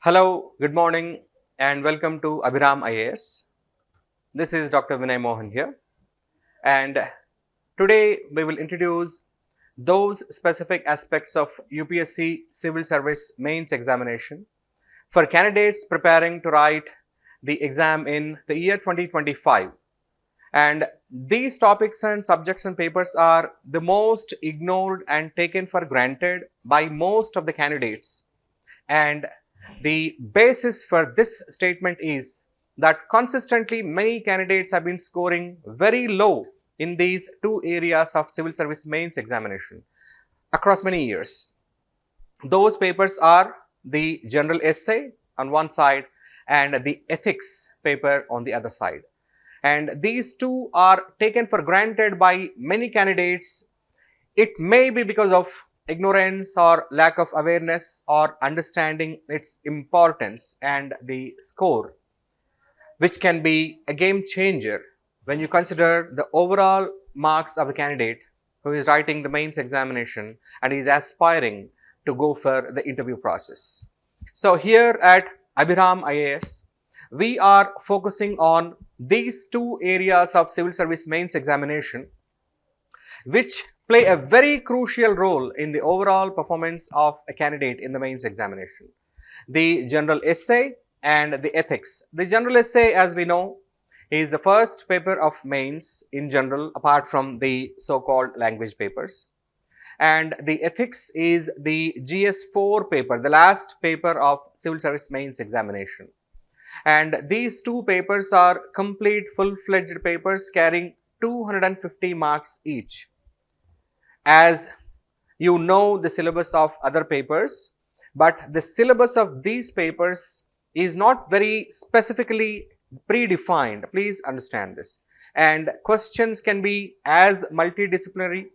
Hello, good morning, and welcome to Abhiram IAS. This is Dr. Vinay Mohan here, and today we will introduce those specific aspects of UPSC Civil Service Mains Examination for candidates preparing to write the exam in the year 2025. And these topics and subjects and papers are the most ignored and taken for granted by most of the candidates. And the basis for this statement is that consistently many candidates have been scoring very low in these two areas of civil service mains examination across many years. Those papers are the general essay on one side and the ethics paper on the other side. And these two are taken for granted by many candidates. It may be because of ignorance or lack of awareness or understanding its importance and the score, which can be a game changer when you consider the overall marks of the candidate who is writing the mains examination and is aspiring to go for the interview process. So here at Abhiram IAS, we are focusing on these two areas of civil service mains examination, which play a very crucial role in the overall performance of a candidate in the mains examination. The general essay and the ethics. The general essay, as we know, is the first paper of mains in general, apart from the so-called language papers. And the ethics is the GS4 paper, the last paper of civil service mains examination. And these two papers are complete full-fledged papers carrying 250 marks each. As you know the syllabus of other papers, but the syllabus of these papers is not very specifically predefined. Please understand this. And questions can be as multidisciplinary,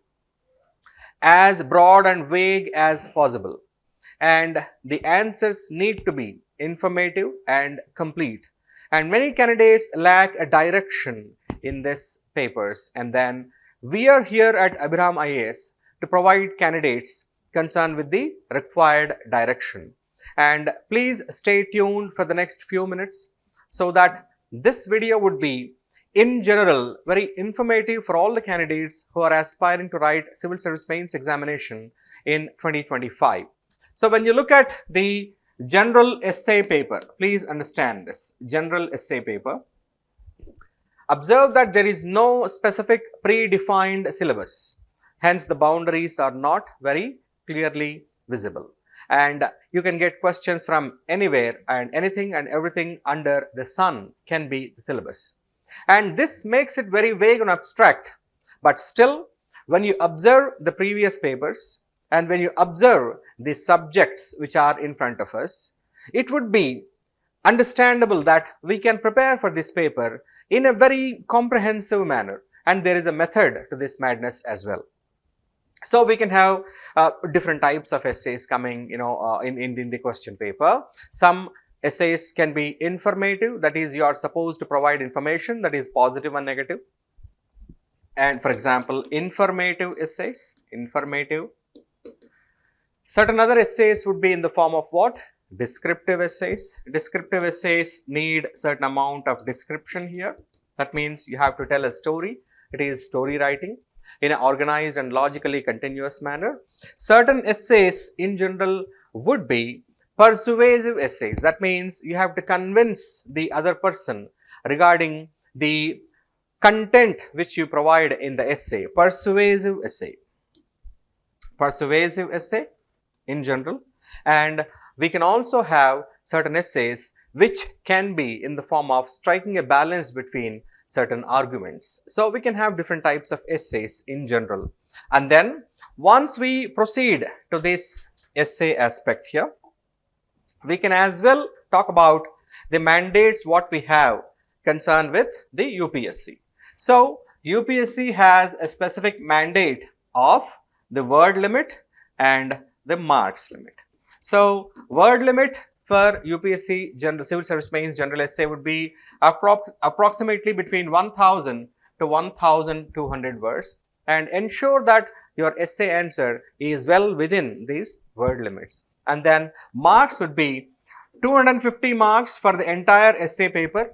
as broad and vague as possible. And the answers need to be informative and complete. And many candidates lack a direction in these papers. And then we are here at Abhiram IAS to provide candidates concerned with the required direction. And please stay tuned for the next few minutes so that this video would be, in general, very informative for all the candidates who are aspiring to write civil service mains examination in 2025. So when you look at the general essay paper, please understand this general essay paper. Observe that there is no specific predefined syllabus. Hence, the boundaries are not very clearly visible. And you can get questions from anywhere, and anything and everything under the sun can be the syllabus. And this makes it very vague and abstract. But still, when you observe the previous papers and when you observe the subjects which are in front of us, it would be understandable that we can prepare for this paper in a very comprehensive manner, and there is a method to this madness as well. So we can have different types of essays coming, in the question paper. Some essays can be informative, that is, you are supposed to provide information that is positive and negative. And for example, informative essays, Certain other essays would be in the form of what? Descriptive essays. Descriptive essays need certain amount of description here. That means you have to tell a story. It is story writing in an organized and logically continuous manner. Certain essays in general would be persuasive essays. That means you have to convince the other person regarding the content which you provide in the essay. Persuasive essay in general. And we can also have certain essays which can be in the form of striking a balance between certain arguments. So we can have different types of essays in general. And then once we proceed to this essay aspect here, we can as well talk about the mandates what we have concerned with the UPSC. So UPSC has a specific mandate of the word limit and the marks limit. So word limit for UPSC General Civil Service Mains General Essay would be approximately between 1000 to 1200 words, and ensure that your essay answer is well within these word limits. And then marks would be 250 marks for the entire essay paper,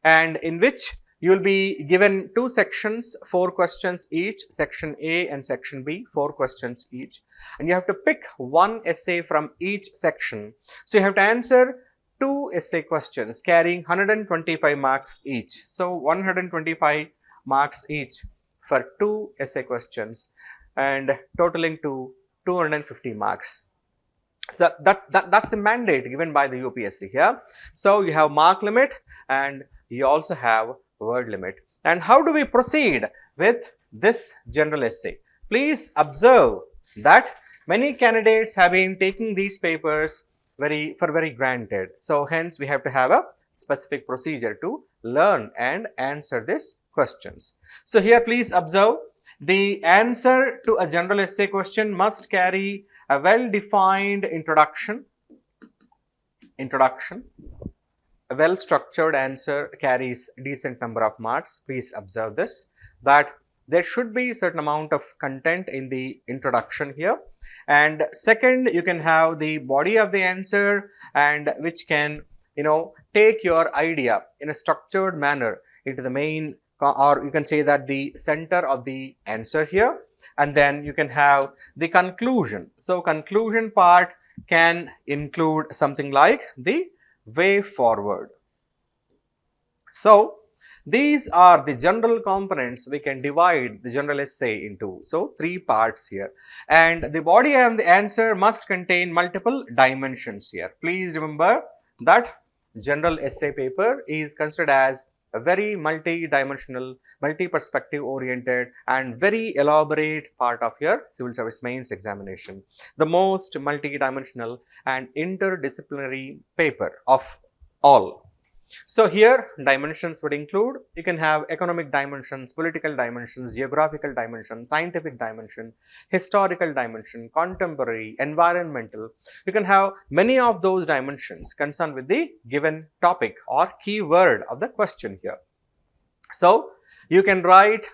and in which you will be given two sections, 4 questions each, section A and section B, 4 questions each, and you have to pick one essay from each section. So you have to answer 2 essay questions carrying 125 marks each. So 125 marks each for 2 essay questions and totaling to 250 marks. That's a mandate given by the UPSC here. So you have mark limit and you also have word limit. And how do we proceed with this general essay? Please observe that many candidates have been taking these papers very granted. So hence we have to have a specific procedure to learn and answer these questions. So here please observe, the answer to a general essay question must carry a well-defined introduction. A well-structured answer carries a decent number of marks. Please observe this, that there should be a certain amount of content in the introduction here. And second, you can have the body of the answer, and which can, take your idea in a structured manner into the main, or you can say that the center of the answer here. And then you can have the conclusion. So conclusion part can include something like the way forward. So these are the general components we can divide the general essay into. So 3 parts here, and the body of the answer must contain multiple dimensions here. Please remember that general essay paper is considered as a very multi-dimensional, multi-perspective oriented and very elaborate part of your civil service mains examination. The most multi-dimensional and interdisciplinary paper of all. So here dimensions would include, you can have economic dimensions, political dimensions, geographical dimension, scientific dimension, historical dimension, contemporary, environmental. You can have many of those dimensions concerned with the given topic or keyword of the question here. So you can write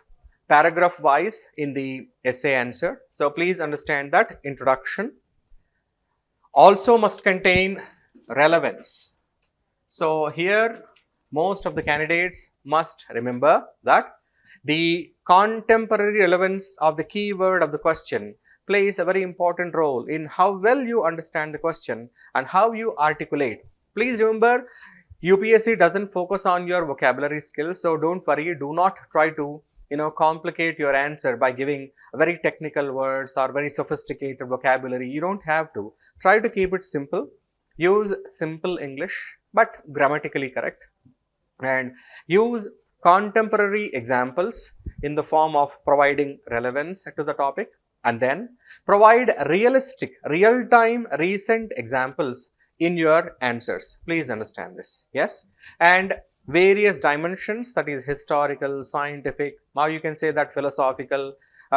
paragraph wise in the essay answer. So please understand that introduction also must contain relevance. So here most of the candidates must remember that the contemporary relevance of the keyword of the question plays a very important role in how well you understand the question and how you articulate. Please remember, UPSC doesn't focus on your vocabulary skills, so don't worry, do not try to complicate your answer by giving very technical words or very sophisticated vocabulary. You don't have to. Try to keep it simple. Use simple English but grammatically correct, and use contemporary examples in the form of providing relevance to the topic, and then provide realistic, real-time, recent examples in your answers. Please understand this. Yes, and various dimensions, that is historical, scientific, now you can say that philosophical,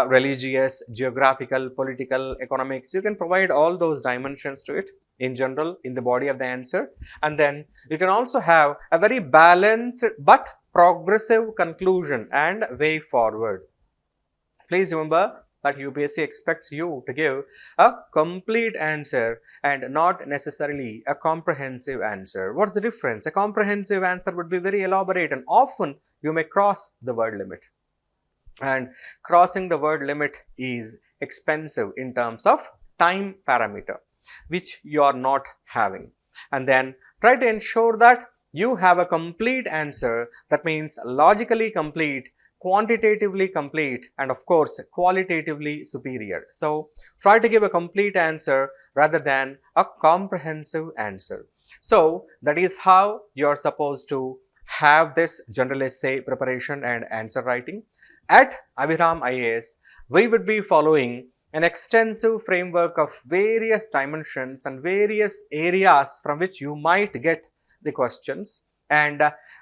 religious, geographical, political, economics. You can provide all those dimensions to it in general in the body of the answer, and then you can also have a very balanced but progressive conclusion and way forward. Please remember that UPSC expects you to give a complete answer and not necessarily a comprehensive answer. What's the difference? A comprehensive answer would be very elaborate, and often you may cross the word limit, and crossing the word limit is expensive in terms of time parameter, which you are not having. And then try to ensure that you have a complete answer, that means logically complete, quantitatively complete, and of course qualitatively superior. So try to give a complete answer rather than a comprehensive answer. So that is how you are supposed to have this general essay preparation and answer writing. At Abhiram IAS, we would be following an extensive framework of various dimensions and various areas from which you might get the questions. And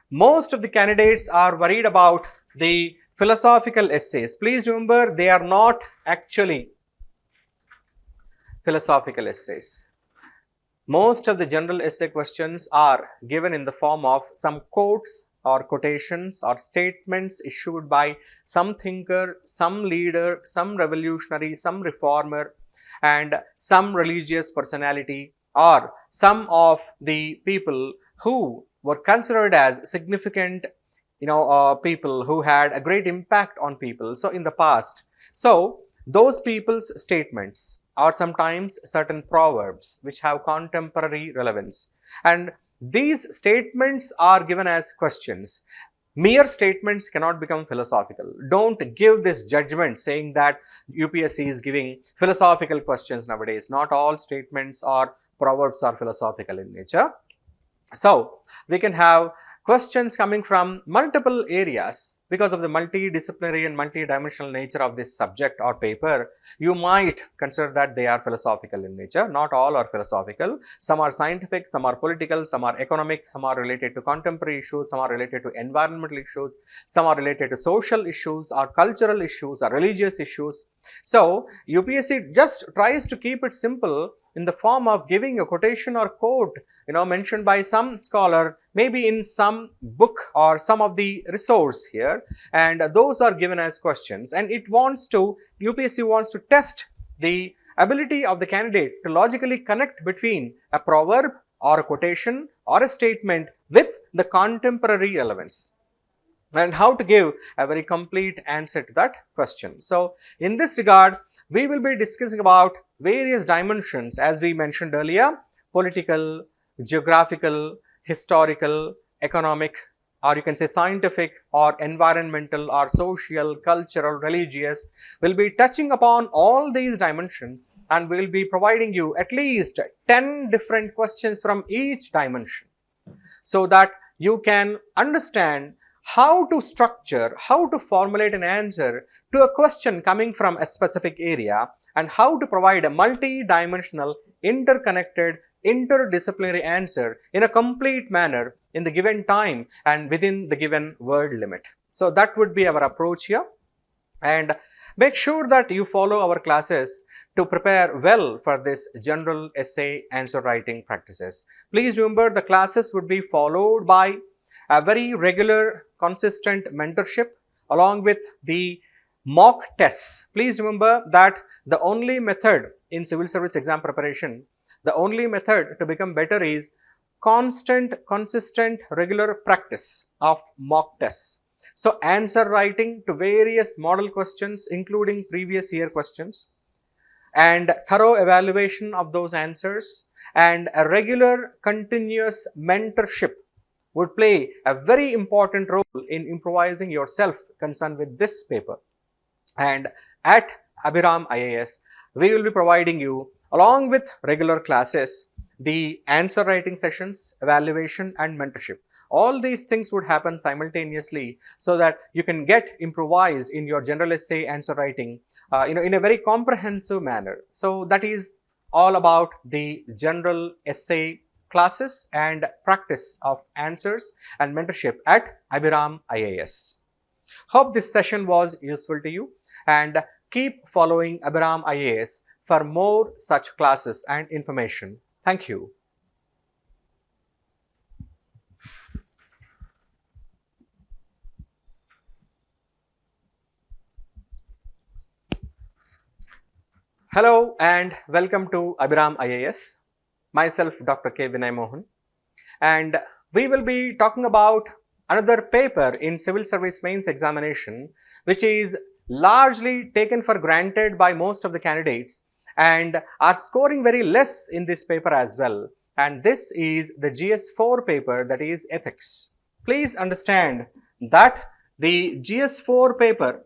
most of the candidates are worried about the philosophical essays. Please remember, they are not actually philosophical essays. Most of the general essay questions are given in the form of some quotes or quotations or statements issued by some thinker, some leader, some revolutionary, some reformer, and some religious personality, or some of the people who were considered as significant, people who had a great impact on people. So in the past, so those people's statements or sometimes certain proverbs which have contemporary relevance, and these statements are given as questions. Mere statements cannot become philosophical. Don't give this judgment saying that UPSC is giving philosophical questions nowadays. Not all statements or proverbs are philosophical in nature. So we can have questions coming from multiple areas because of the multidisciplinary and multidimensional nature of this subject or paper. You might consider that they are philosophical in nature. Not all are philosophical. Some are scientific, some are political, some are economic, some are related to contemporary issues, some are related to environmental issues, some are related to social issues or cultural issues or religious issues. So UPSC just tries to keep it simple in the form of giving a quotation or quote, mentioned by some scholar, maybe in some book or some of the resource here, and those are given as questions. And UPSC wants to test the ability of the candidate to logically connect between a proverb or a quotation or a statement with the contemporary relevance, and how to give a very complete answer to that question. So in this regard, we will be discussing about various dimensions, as we mentioned earlier: political, geographical, historical, economic, or you can say scientific, or environmental, or social, cultural, religious. We'll be touching upon all these dimensions, and we'll be providing you at least 10 different questions from each dimension, so that you can understand how to structure, how to formulate an answer to a question coming from a specific area, and how to provide a multi-dimensional, interconnected, interdisciplinary answer in a complete manner in the given time and within the given word limit. So that would be our approach here. And make sure that you follow our classes to prepare well for this general essay answer writing practices. Please remember, the classes would be followed by a very regular, consistent mentorship along with the mock tests. Please remember that the only method in civil service exam preparation, the only method to become better is constant, consistent, regular practice of mock tests. So answer writing to various model questions, including previous year questions, and thorough evaluation of those answers, and a regular continuous mentorship would play a very important role in improvising yourself concerned with this paper. And at Abhiram IAS, we will be providing you, along with regular classes, the answer writing sessions, evaluation, and mentorship. All these things would happen simultaneously so that you can get improvised in your general essay answer writing, in a very comprehensive manner. So that is all about the general essay classes and practice of answers and mentorship at Abhiram IAS. Hope this session was useful to you, and keep following Abhiram IAS for more such classes and information. Thank you. Hello and welcome to Abhiram IAS. Myself, Dr. Vinay Mohan, and we will be talking about another paper in civil service mains examination, which is largely taken for granted by most of the candidates and are scoring very less in this paper as well. And this is the GS4 paper, that is ethics. Please understand that the GS4 paper,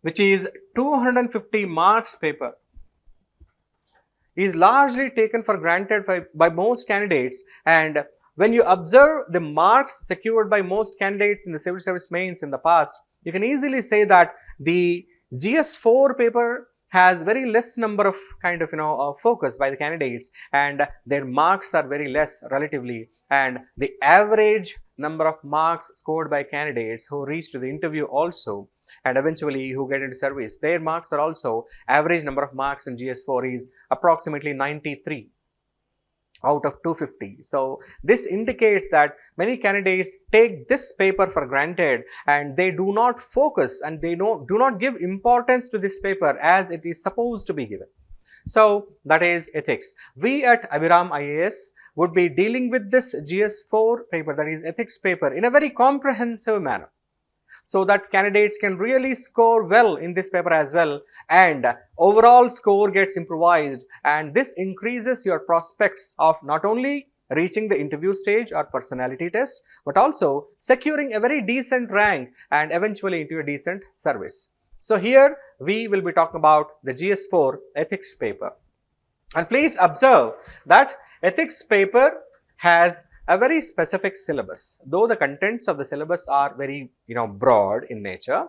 which is 250 marks paper, is largely taken for granted by most candidates. And when you observe the marks secured by most candidates in the civil service mains in the past, you can easily say that the GS4 paper has very less number of focus by the candidates, and their marks are very less relatively, and the average number of marks scored by candidates who reach to the interview also and eventually who get into service, their marks are also, average number of marks in GS4 is approximately 93 out of 250. So this indicates that many candidates take this paper for granted and they do not focus and they do not give importance to this paper as it is supposed to be given. So that is ethics. We at Abhiram IAS would be dealing with this GS4 paper, that is ethics paper, in a very comprehensive manner, so that candidates can really score well in this paper as well, and overall score gets improvised, and this increases your prospects of not only reaching the interview stage or personality test, but also securing a very decent rank and eventually into a decent service. So here we will be talking about the GS4 ethics paper. And please observe that ethics paper has a very specific syllabus. Though the contents of the syllabus are very broad in nature,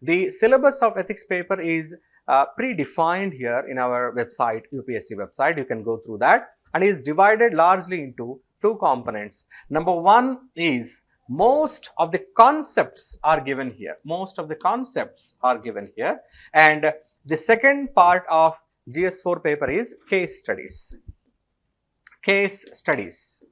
the syllabus of ethics paper is predefined here in our website, UPSC website. You can go through that, and is divided largely into two components. Number one is most of the concepts are given here. Most of the concepts are given here. And the second part of GS4 paper is case studies. Case studies.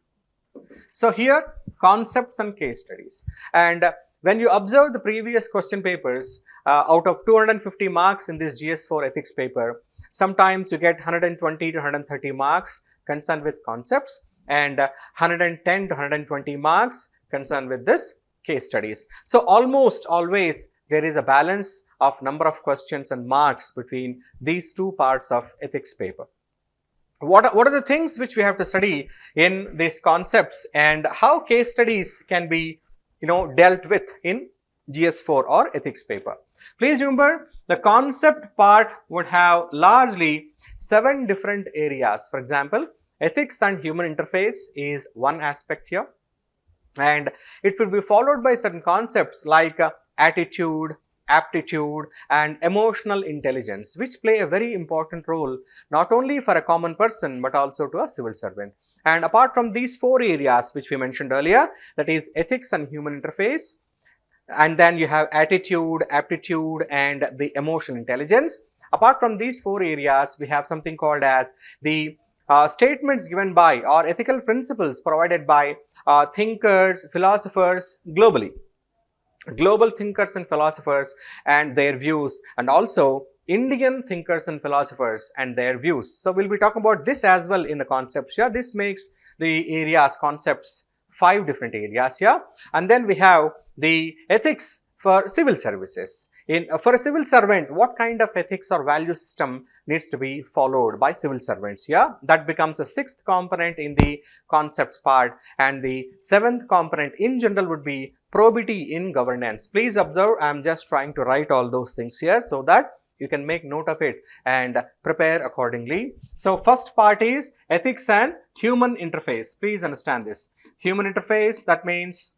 So here concepts and case studies. And when you observe the previous question papers, out of 250 marks in this GS4 ethics paper, sometimes you get 120 to 130 marks concerned with concepts, and 110 to 120 marks concerned with this case studies. So almost always there is a balance of number of questions and marks between these two parts of ethics paper. What are the things which we have to study in these concepts, and how case studies can be dealt with in GS4 or ethics paper? Please remember, the concept part would have largely 7 different areas. For example, ethics and human interface is one aspect here, and it will be followed by certain concepts like attitude, aptitude and emotional intelligence, which play a very important role not only for a common person but also to a civil servant. And apart from these 4 areas which we mentioned earlier, that is ethics and human interface, and then you have attitude, aptitude and the emotional intelligence. Apart from these 4 areas, we have something called as the statements given by or ethical principles provided by thinkers, philosophers globally. Global thinkers and philosophers and their views, and also Indian thinkers and philosophers and their views. So we'll be talking about this as well in the concepts here. This makes the areas, concepts, 5 different areas here. And then we have the ethics for civil services. For a civil servant, what kind of ethics or value system needs to be followed by civil servants here? That becomes a 6th component in the concepts part, and the 7th component in general would be probity in governance. Please observe, I am just trying to write all those things here so that you can make note of it and prepare accordingly. So first part is ethics and human interface. Please understand this. Human interface, that means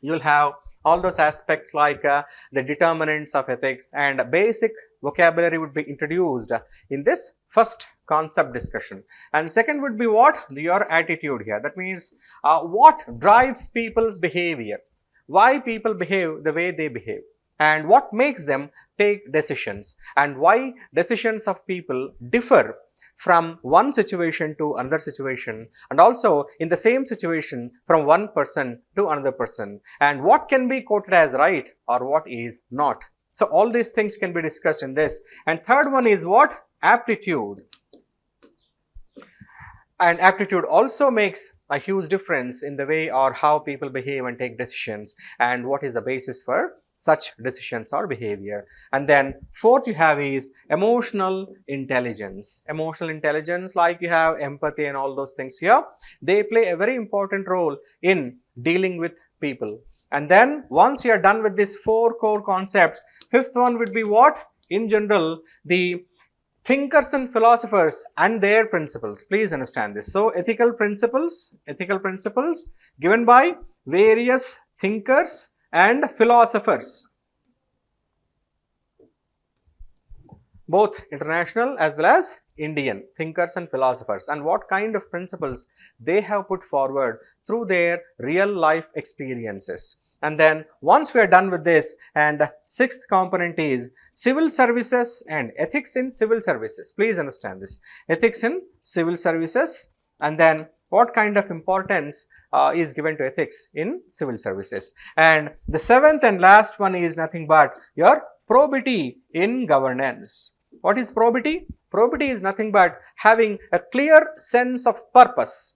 you'll have all those aspects like the determinants of ethics, and basic vocabulary would be introduced in this first concept discussion. And second would be what? Your attitude here. That means what drives people's behavior, why people behave the way they behave, and what makes them take decisions, and why decisions of people differ from one situation to another situation, and also in the same situation from one person to another person, and what can be quoted as right or what is not. So all these things can be discussed in this. And third one is what? Aptitude. And aptitude also makes a huge difference in the way or how people behave and take decisions, and what is the basis for such decisions or behavior. And then fourth you have is emotional intelligence. Emotional intelligence, like you have empathy and all those things here, they play a very important role in dealing with people. And then once you are done with these 4 core concepts, 5th one would be what? In general, the thinkers and philosophers and their principles. Please understand this. So ethical principles given by various thinkers and philosophers, both international as well as Indian thinkers and philosophers, and what kind of principles they have put forward through their real life experiences. And then once we are done with this, and 6th component is civil services and ethics in civil services. Please understand this. Ethics in civil services, and then what kind of importance is given to ethics in civil services. And the 7th and last one is nothing but your probity in governance. What is probity? Probity is nothing but having a clear sense of purpose.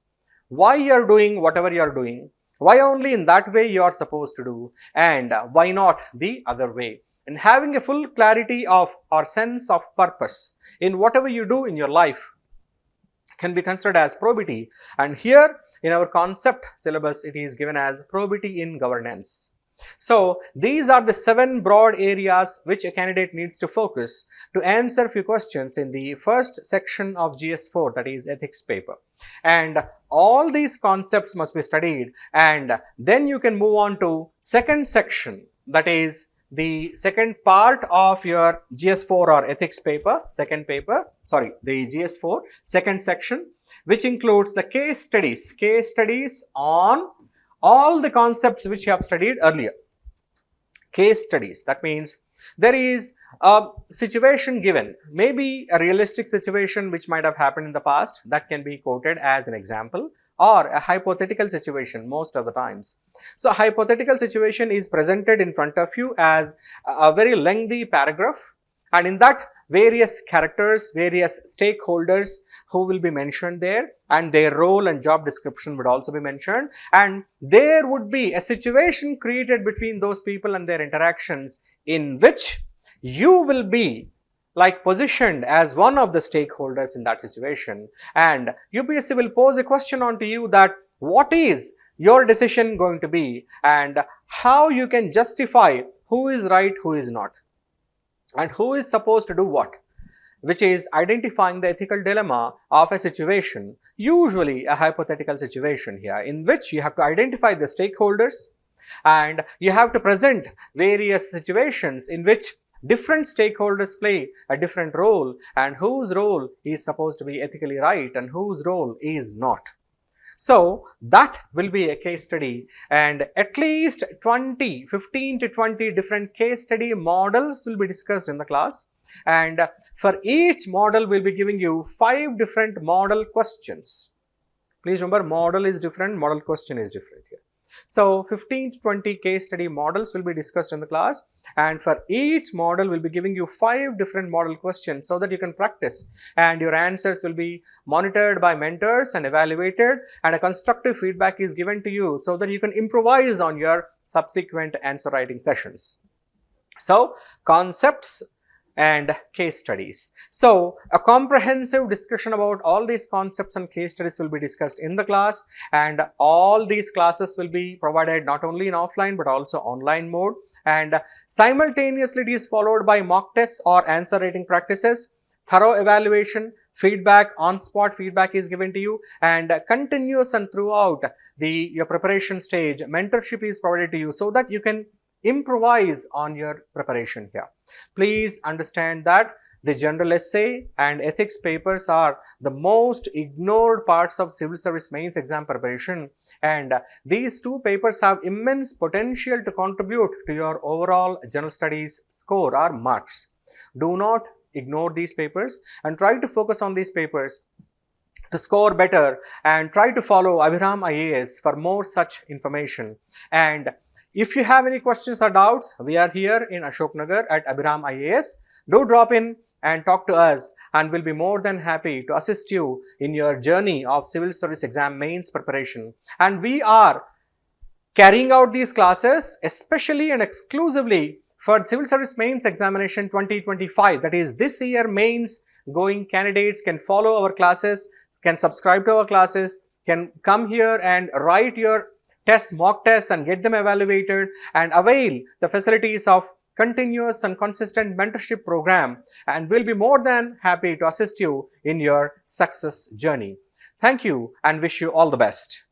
Why you are doing whatever you are doing, why only in that way you are supposed to do, and why not the other way. And having a full clarity of or sense of purpose in whatever you do in your life can be considered as probity. And here in our concept syllabus, it is given as probity in governance. So these are the 7 broad areas which a candidate needs to focus to answer a few questions in the first section of GS4, that is ethics paper. And all these concepts must be studied, and then you can move on to second section, that is the second part of your GS4 or ethics paper, the GS4 second section, which includes the case studies on all the concepts which you have studied earlier. Case studies, that means there is a situation given, maybe a realistic situation which might have happened in the past, that can be quoted as an example, or a hypothetical situation most of the times. So a hypothetical situation is presented in front of you as a very lengthy paragraph, and in that various characters, various stakeholders who will be mentioned there, and their role and job description would also be mentioned, and there would be a situation created between those people and their interactions in which you will be like positioned as one of the stakeholders in that situation, and UPSC will pose a question on to you that what is your decision going to be and how you can justify who is right, who is not, and who is supposed to do what, which is identifying the ethical dilemma of a situation, usually a hypothetical situation here, in which you have to identify the stakeholders and you have to present various situations in which different stakeholders play a different role, and whose role is supposed to be ethically right and whose role is not. So that will be a case study, and at least 15 to 20 different case study models will be discussed in the class, and for each model we'll be giving you 5 different model questions. Please remember, model is different, model question is different here. So 15 to 20 case study models will be discussed in the class, and for each model we'll be giving you 5 different model questions so that you can practice, and your answers will be monitored by mentors and evaluated, and a constructive feedback is given to you so that you can improvise on your subsequent answer writing sessions. So concepts and case studies. So a comprehensive discussion about all these concepts and case studies will be discussed in the class, and all these classes will be provided not only in offline but also online mode, and simultaneously it is followed by mock tests or answer writing practices, thorough evaluation, feedback, on-spot feedback is given to you, and continuous and throughout your preparation stage mentorship is provided to you so that you can improvise on your preparation here. Please understand that the general essay and ethics papers are the most ignored parts of civil service mains exam preparation, and these 2 papers have immense potential to contribute to your overall general studies score or marks. Do not ignore these papers and try to focus on these papers to score better, and try to follow Abhiram IAS for more such information. And if you have any questions or doubts, we are here in Ashok Nagar at Abhiram IAS. Do drop in and talk to us, and we'll be more than happy to assist you in your journey of civil service exam mains preparation. And we are carrying out these classes especially and exclusively for civil service mains examination 2025. That is, this year mains going candidates can follow our classes, can subscribe to our classes, can come here and write your tests, mock tests, and get them evaluated, and avail the facilities of continuous and consistent mentorship program, and we'll be more than happy to assist you in your success journey. Thank you and wish you all the best.